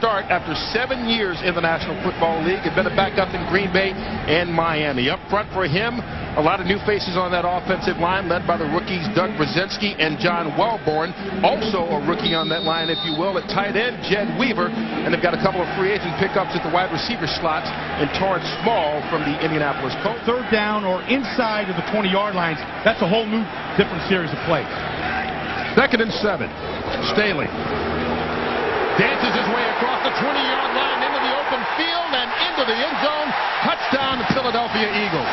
start after 7 years in the National Football League. Had been a backup in Green Bay and Miami. Up front for him, a lot of new faces on that offensive line, led by the rookies Doug Brzezinski and John Welborn. Also a rookie on that line, if you will, at tight end, Jed Weaver. And they've got a couple of free agent pickups at the wide receiver slots in Torrance Small from the Indianapolis Colts. Third down or inside of the 20-yard lines, that's a whole new different series of plays. 2nd and 7. Staley dances his way across the 20-yard line into the open field and into the end zone. Touchdown to Philadelphia Eagles.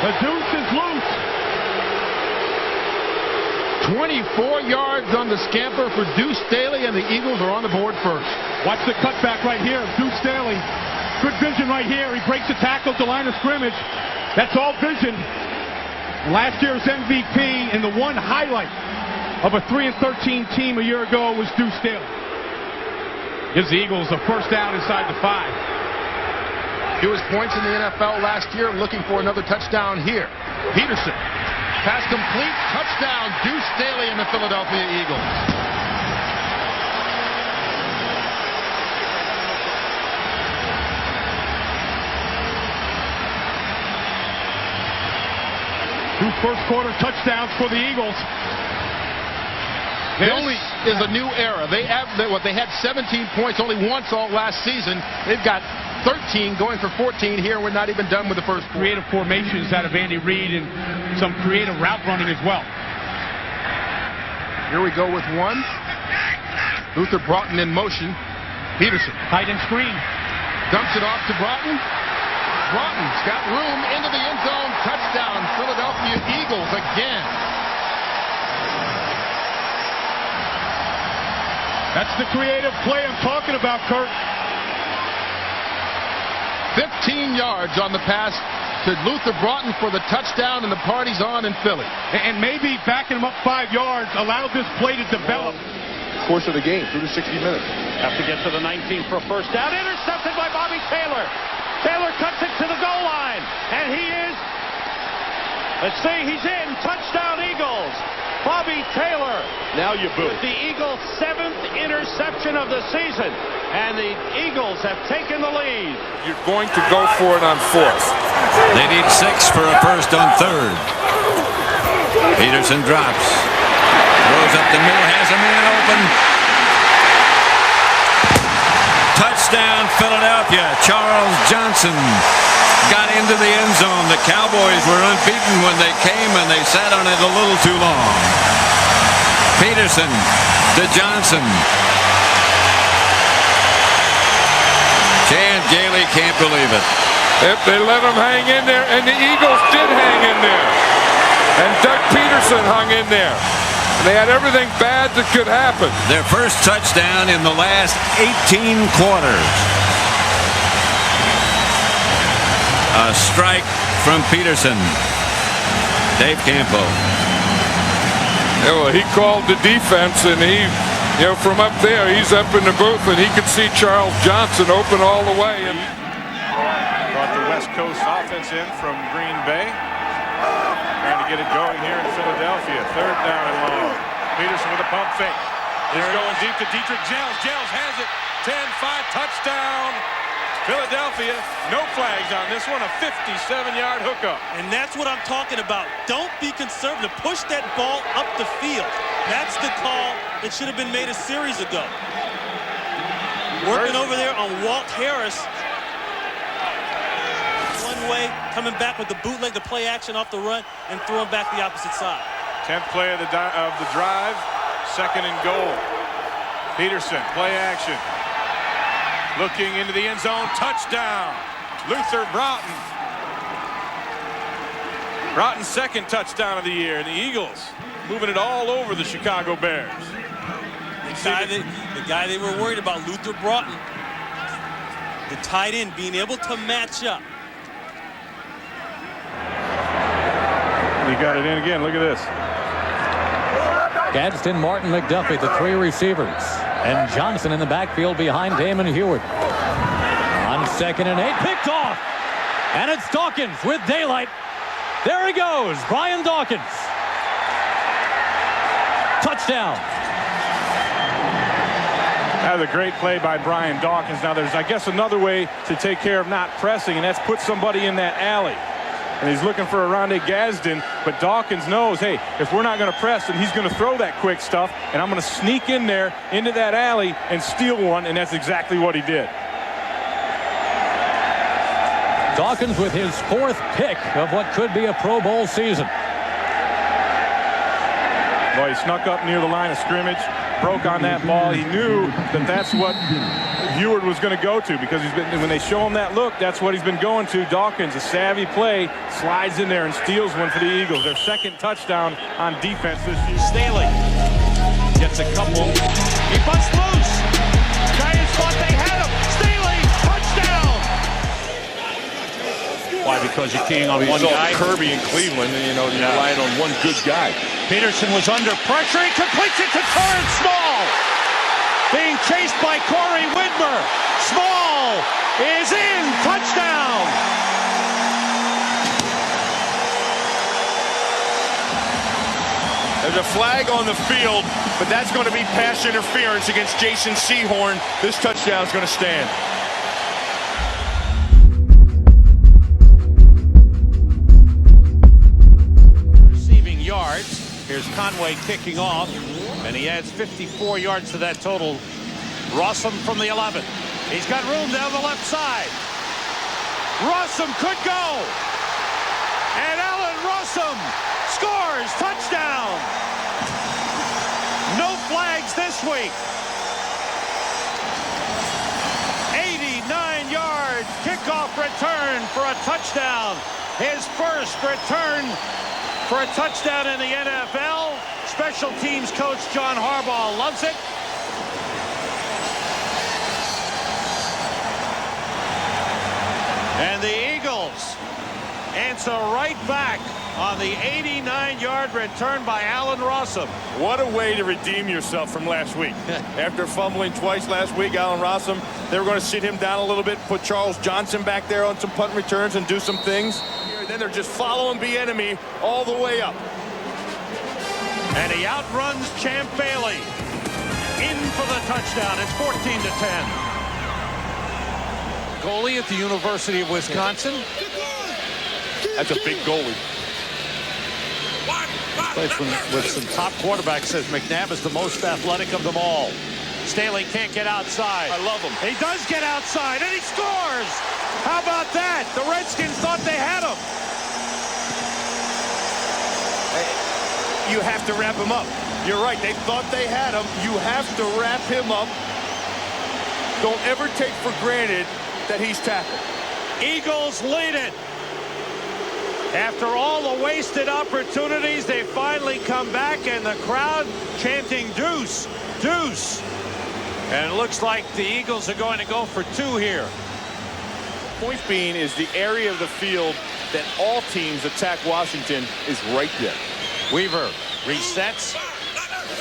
The deuce is loose. 24 yards on the scamper for Deuce Staley, and the Eagles are on the board first. Watch the cutback right here. Deuce Staley. Good vision right here. He breaks the tackle at the line of scrimmage. That's all vision. Last year's MVP, and the one highlight of a 3-13 team a year ago was Deuce Staley. Gives the Eagles a first down inside the 5. Fewest points in the NFL last year, looking for another touchdown here. Peterson. Pass complete. Touchdown. Deuce Staley and the Philadelphia Eagles. Two first-quarter touchdowns for the Eagles. This is a new era. They had 17 points only once all last season. They've got 13 going for 14 here. We're not even done with the first. Creative formations out of Andy Reid and some creative route running as well. Here we go with one. Luther Broughton in motion. Peterson. Tight end screen. Dumps it off to Broughton. Broughton's got room into the end zone. Touchdown, Philadelphia Eagles again. That's the creative play I'm talking about, Kurt. 15 yards on the pass to Luther Broughton for the touchdown, and the party's on in Philly. And maybe backing him up 5 yards allowed this play to develop. Course of the game through the 60 minutes. Have to get to the 19 for a first down. Intercepted by Bobby Taylor. Taylor cuts it to the goal line, and he is. Let's see, he's in. Touchdown Eagles. Bobby Taylor. Now you boo. The Eagles' 7th interception of the season, and the Eagles have taken the lead. You're going to go for it on 4th. They need 6 for a first on 3rd. Peterson drops. Throws up the middle, has a man open. Touchdown Philadelphia. Charles Johnson got into the end zone. The Cowboys were unbeaten when they came, and they sat on it a little too long. Peterson to Johnson. Chad Gailey can't believe it. If they let him hang in there, and the Eagles did hang in there. And Doug Peterson hung in there. And they had everything bad that could happen. Their first touchdown in the last 18 quarters. A strike from Peterson. Dave Campo. Yeah, well, he called the defense, and he, from up there, he's up in the booth, and he could see Charles Johnson open all the way. And brought the West Coast offense in from Green Bay. Trying to get it going here in Philadelphia. 3rd down and long. Peterson with a pump fake. He's going deep to Dietrich Jels. Jels has it. 10-5 touchdown. Philadelphia, no flags on this one, a 57-yard hookup. And that's what I'm talking about. Don't be conservative. Push that ball up the field. That's the call that should have been made a series ago. Working over there on Walt Harris. One way, coming back with the bootleg, the play action off the run, and throwing back the opposite side. 10th play of the drive, 2nd and goal. Peterson, play action. Looking into the end zone, touchdown. Luther Broughton. Broughton's 2nd touchdown of the year, and the Eagles moving it all over the Chicago Bears. The guy they were worried about, Luther Broughton. The tight end being able to match up. He got it in again. Look at this. Gadsden, Martin, McDuffie, the 3 receivers. And Johnson in the backfield behind Damon Hewitt. On 2nd and 8, picked off. And it's Dawkins with daylight. There he goes, Brian Dawkins. Touchdown. That was a great play by Brian Dawkins. Now there's, I guess, another way to take care of not pressing, and that's put somebody in that alley. And he's looking for Aronde Gadsden, but Dawkins knows, hey, if we're not going to press, then he's going to throw that quick stuff, and I'm going to sneak in there into that alley and steal one, and that's exactly what he did. Dawkins with his 4th pick of what could be a Pro Bowl season. Well, he snuck up near the line of scrimmage, broke on that ball. He knew that that's what Heward was going to go to, because when they show him that look, that's what he's been going to. Dawkins, a savvy play, slides in there and steals one for the Eagles. Their 2nd touchdown on defense this year. Staley gets a couple. He busts loose. Giants thought they had him. Staley, touchdown. Why? Because you're keying on one guy. Kirby in Cleveland, and you relying on one good guy. Peterson was under pressure. He completes it to Torrance Small. Being chased by Corey Widmer. Small is in. Touchdown. There's a flag on the field, but that's going to be pass interference against Jason Sehorn. This touchdown is going to stand. Receiving yards. Here's Conway kicking off, and he adds 54 yards to that total. Rossum from the 11. He's got room down the left side. Rossum could go. And Allen Rossum scores. Touchdown. No flags this week. 89-yard kickoff return for a touchdown. His first return for a touchdown in the NFL. Special teams coach John Harbaugh loves it. And the Eagles answer right back on the 89-yard return by Allen Rossum. What a way to redeem yourself from last week. After fumbling twice last week, Allen Rossum, they were going to sit him down a little bit, put Charles Johnson back there on some punt returns and do some things. Then they're just following Bieniemy all the way up. And he outruns Champ Bailey. In for the touchdown. It's 14-10. Goalie at the University of Wisconsin. That's a big goalie. Plays with some top quarterbacks. Says McNabb is the most athletic of them all. Staley can't get outside. I love him. He does get outside, and he scores. How about that? The Redskins thought they had him. You have to wrap him up. You're right. They thought they had him. You have to wrap him up. Don't ever take for granted that he's tackled. Eagles lead it. After all the wasted opportunities, they finally come back, and the crowd chanting deuce, deuce. And it looks like the Eagles are going to go for 2 here. Point being is the area of the field that all teams attack Washington is right there. Weaver resets.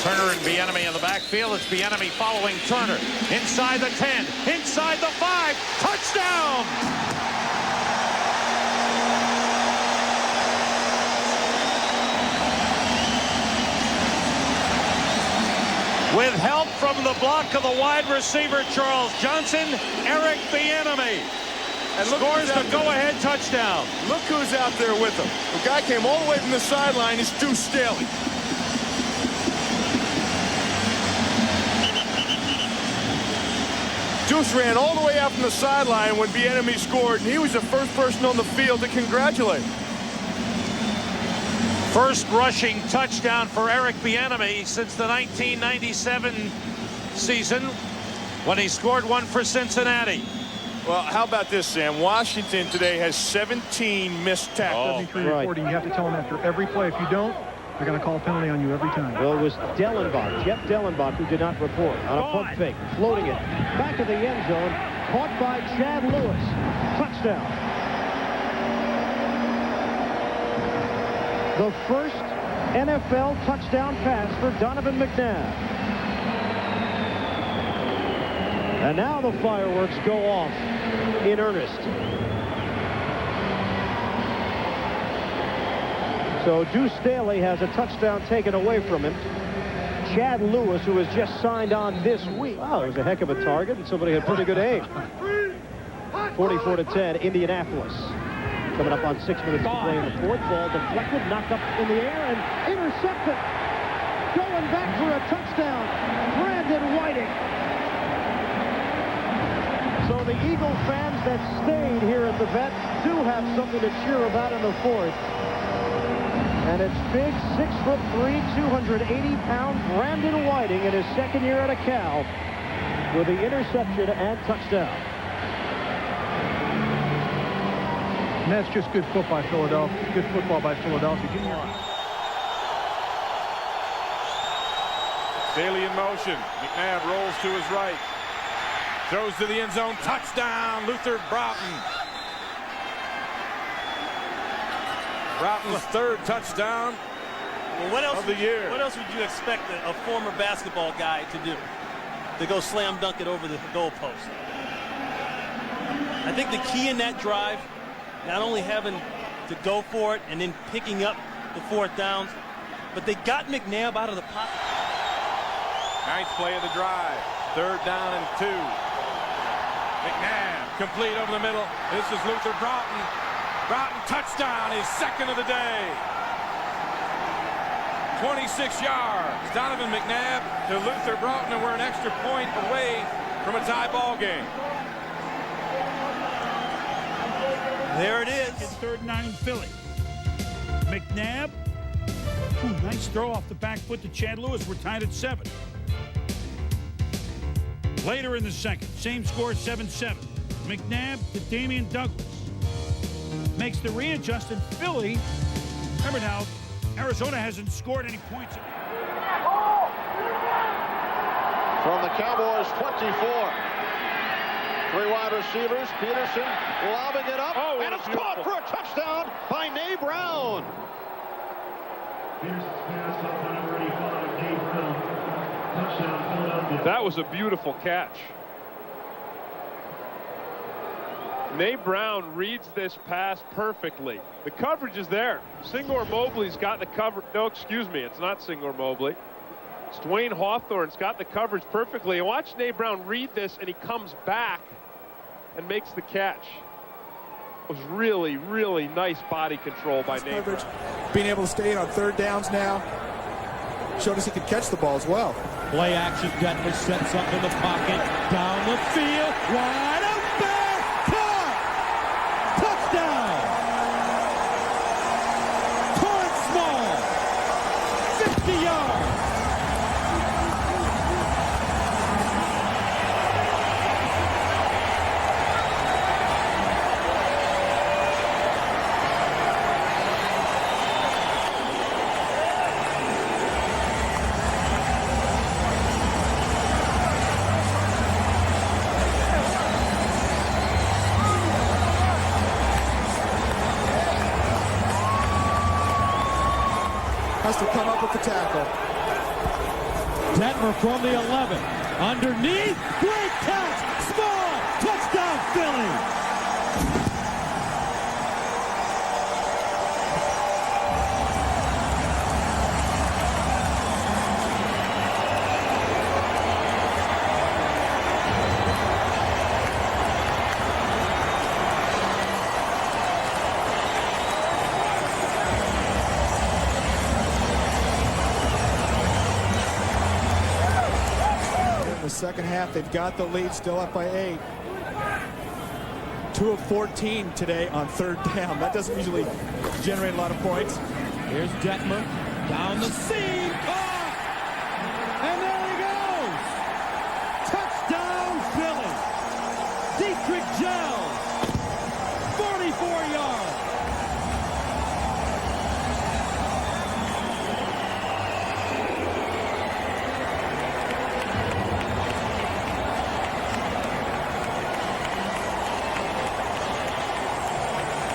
Turner and Bieniemy in the backfield. It's Bieniemy following Turner. Inside the 10, inside the 5. Touchdown! With help from the block of the wide receiver, Charles Johnson, Eric Bieniemy scores the go-ahead touchdown. Look who's out there with him. The guy came all the way from the sideline. It's Deuce Staley. Deuce ran all the way out from the sideline when Bieniemy scored, and he was the first person on the field to congratulate him. First rushing touchdown for Eric Bieniemy since the 1997 season when he scored one for Cincinnati. Well, how about this, Sam? Washington today has 17 missed tackles. 73-40. You have to tell them after every play. If you don't, they're going to call a penalty on you every time. Well, it was Dellenbach, Jeff Dellenbach, who did not report on a pump fake, floating it back of the end zone, caught by Chad Lewis. Touchdown. The first NFL touchdown pass for Donovan McNabb. And now the fireworks go off in earnest. So Deuce Staley has a touchdown taken away from him. Chad Lewis, who has just signed on this week. Wow, it was a heck of a target, and somebody had pretty good aim. 44-10, Indianapolis. Coming up on 6 minutes to play in the fourth. Ball deflected, knocked up in the air, and intercepted. Going back for a touchdown, Brandon Whiting. So the Eagle fans that stayed here at the vet do have something to cheer about in the fourth. And it's big, 6'3", 280-pound Brandon Whiting in his second year at a Cal with the interception and touchdown. And that's just good football by Philadelphia. Good football by Philadelphia. Give me your... Staley in motion. McNabb rolls to his right. Throws to the end zone. Touchdown, Luther Broughton. Broughton's third touchdown of the year. What else would you expect a former basketball guy to do? To go slam dunk it over the goalpost. I think the key in that drive, not only having to go for it and then picking up the fourth downs, but they got McNabb out of the pocket. Ninth play of the drive. Third down and 2. McNabb complete over the middle. This is Luther Broughton. Broughton touchdown, his second of the day. 26 yards. Donovan McNabb to Luther Broughton, and we're an extra point away from a tie ball game. There it is. It's 3rd and 9 in Philly. McNabb. Ooh, nice throw off the back foot to Chad Lewis. We're tied at 7. Later in the second, same score, 7-7. McNabb to Damian Douglas. Makes the readjust in Philly. Remember now, Arizona hasn't scored any points. From the Cowboys 24. 3 wide receivers. Peterson lobbing it up. Oh, and it's caught for a touchdown by Nay Brown. That was a beautiful catch. Nay Brown reads this pass perfectly. The coverage is there. Singor Mobley's got the cover. No, excuse me, it's not Singor Mobley. It's Dwayne Hawthorne's got the coverage perfectly. And watch Nay Brown read this, and he comes back and makes the catch. It was really, really nice body control by Nay Brown. Being able to stay in on 3rd downs now. Showed us he could catch the ball as well. Play action, Detmer sets up in the pocket, down the field, wide open, caught, touchdown. Torrance Small, 50 yards. Has to come up with the tackle. Detmer from the 11. Underneath. Great catch. Small. Touchdown, Philly. Second half, they've got the lead, still up by 8. 2 of 14 today on 3rd down. That doesn't usually generate a lot of points. Here's Detmer down the seam, caught, and there he goes. Touchdown, Philly. Dietrich Gels, 44 yards.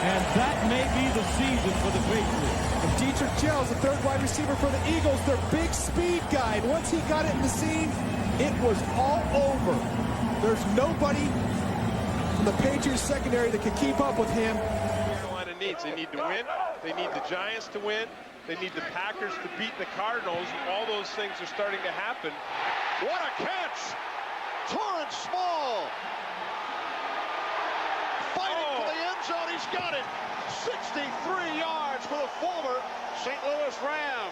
And that may be the season for the Patriots. And Dietrich Gels, the 3rd wide receiver for the Eagles, their big speed guy. And once he got it in the seam, it was all over. There's nobody from the Patriots secondary that could keep up with him. Carolina needs. They need to win. They need the Giants to win. They need the Packers to beat the Cardinals. All those things are starting to happen. What a catch! Torrance Small fighting for the end zone. He's got it. 63 yards for the former St. Louis Ram.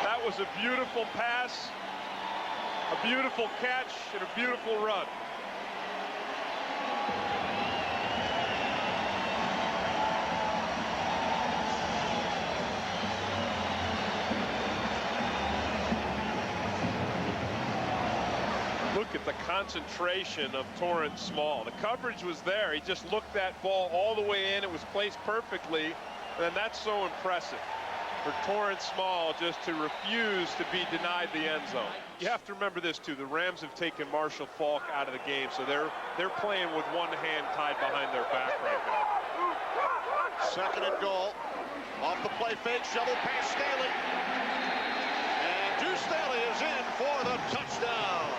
That was a beautiful pass, a beautiful catch, and a beautiful run. Look at the concentration of Torrance Small. The coverage was there. He just looked that ball all the way in. It was placed perfectly. And that's so impressive for Torrance Small just to refuse to be denied the end zone. You have to remember this too. The Rams have taken Marshall Faulk out of the game, so they're playing with one hand tied behind their back right now. Second and goal. Off the play fake, shovel pass Staley. And Deuce Staley is in for the touchdown.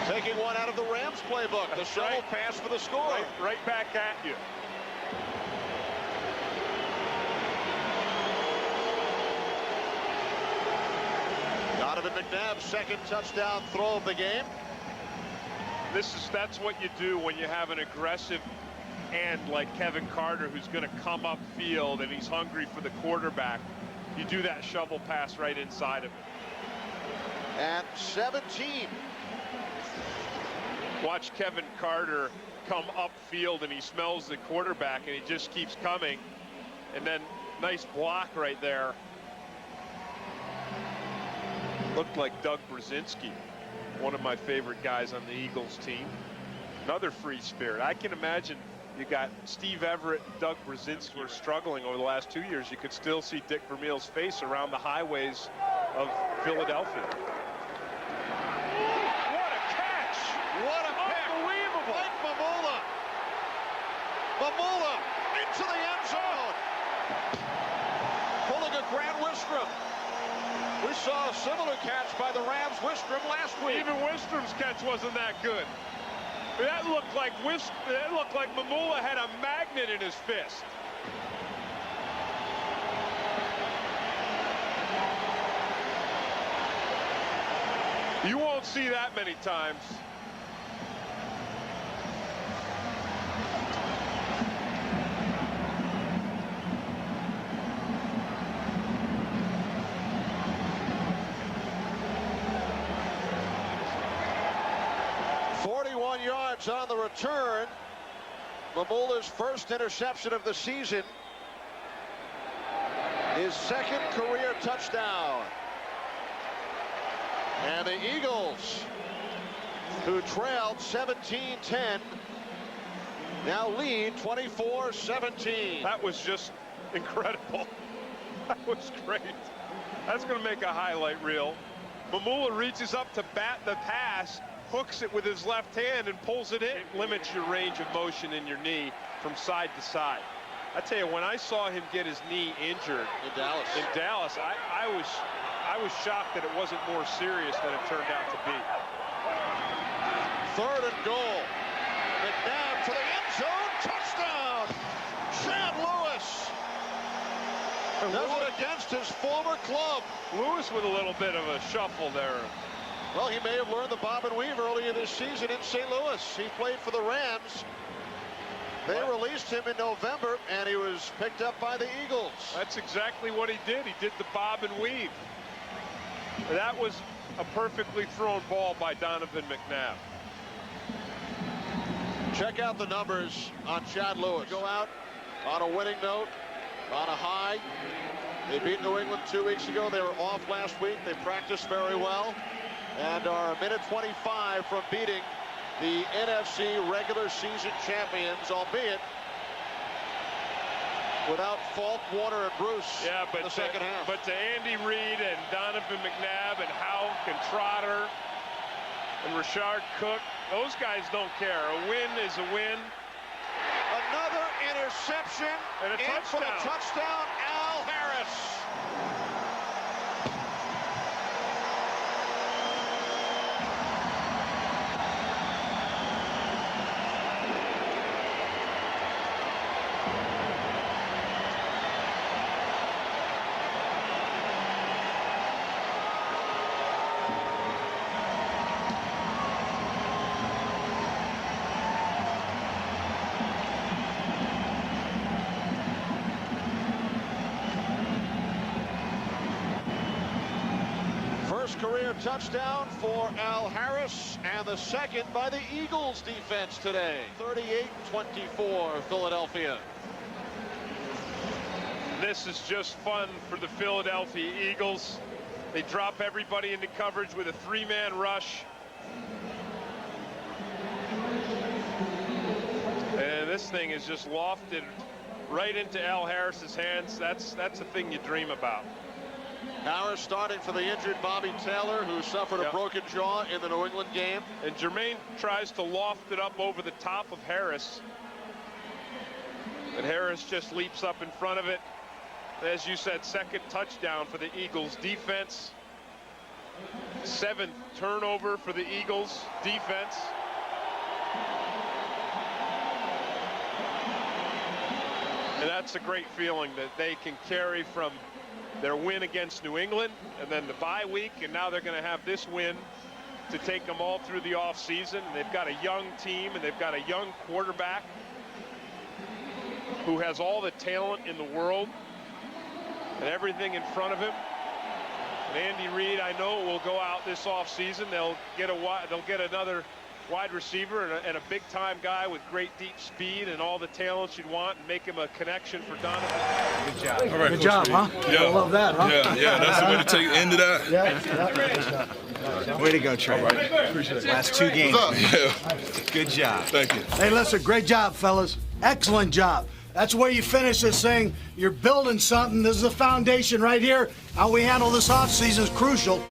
Taking one out of the Rams playbook. The shovel pass for the score. Right back at you. Donovan McNabb's second touchdown throw of the game. That's what you do when you have an aggressive end like Kevin Carter, who's going to come upfield and he's hungry for the quarterback. You do that shovel pass right inside of it. And 17. Watch Kevin Carter come upfield and he smells the quarterback and he just keeps coming. And then nice block right there. Looked like Doug Brzezinski, one of my favorite guys on the Eagles team. Another free spirit. I can imagine you got Steve Everett and Doug Brzezinski were struggling over the last 2 years. You could still see Dick Vermeil's face around the highways of Philadelphia. What a pick! Unbelievable! Mike Mamula. Mamula into the end zone. Pulling a Grant Wistrom. We saw a similar catch by the Rams Wistrom last week. Even Wistrom's catch wasn't that good. That looked like Mamula had a magnet in his fist. You won't see that many times. Yards on the return. Mamula's first interception of the season. His second career touchdown. And the Eagles, who trailed 17-10, now lead 24-17. That was just incredible. That was great. That's going to make a highlight reel. Mamula reaches up to bat the pass, hooks it with his left hand and pulls it in. It limits your range of motion in your knee from side to side. I tell you, when I saw him get his knee injured in Dallas, I was shocked that it wasn't more serious than it turned out to be. Third and goal. McNabb to the end zone. Touchdown! Chad Lewis. Does it against his former club. Lewis with a little bit of a shuffle there. Well, he may have learned the bob and weave earlier this season in St. Louis. He played for the Rams. They released him in November, and he was picked up by the Eagles. That's exactly what he did. He did the bob and weave. That was a perfectly thrown ball by Donovan McNabb. Check out the numbers on Chad Lewis. Go out on a winning note, on a high. They beat New England 2 weeks ago. They were off last week. They practiced very well and are a minute 25 from beating the NFC regular season champions, albeit without Falk, Warner, and Bruce in the second half. But to Andy Reid and Donovan McNabb and Houck and Trotter and Rashard Cook, those guys don't care. A win is a win. Another interception and a touchdown. For the touchdown, Al Harris. first career touchdown for Al Harris, and the second by the Eagles defense today. 38-24 Philadelphia. This is just fun for the Philadelphia Eagles. They drop everybody into coverage with a 3-man rush. And this thing is just lofted right into Al Harris's hands. That's the thing you dream about. Harris starting for the injured Bobby Taylor, who suffered a broken jaw in the New England game. And Jermaine tries to loft it up over the top of Harris. But Harris just leaps up in front of it. As you said, second touchdown for the Eagles defense. 7th turnover for the Eagles defense. And that's a great feeling that they can carry from their win against New England and then the bye week, and now they're going to have this win to take them all through the offseason. They've got a young team, and they've got a young quarterback who has all the talent in the world and everything in front of him. And Andy Reid, I know, will go out this offseason. They'll get another wide receiver and a big-time guy with great deep speed and all the talents you'd want, and make him a connection for Donovan. Good job. All right, good job, huh? Yeah. I love that, huh? Yeah, that's the way to take end of that. Yeah. Way to go, Trey. Right. Appreciate it. Last 2 games. Yeah. Good job. Thank you. Hey, listen, great job, fellas. Excellent job. That's where you finish this thing. You're building something. This is the foundation right here. How we handle this offseason is crucial.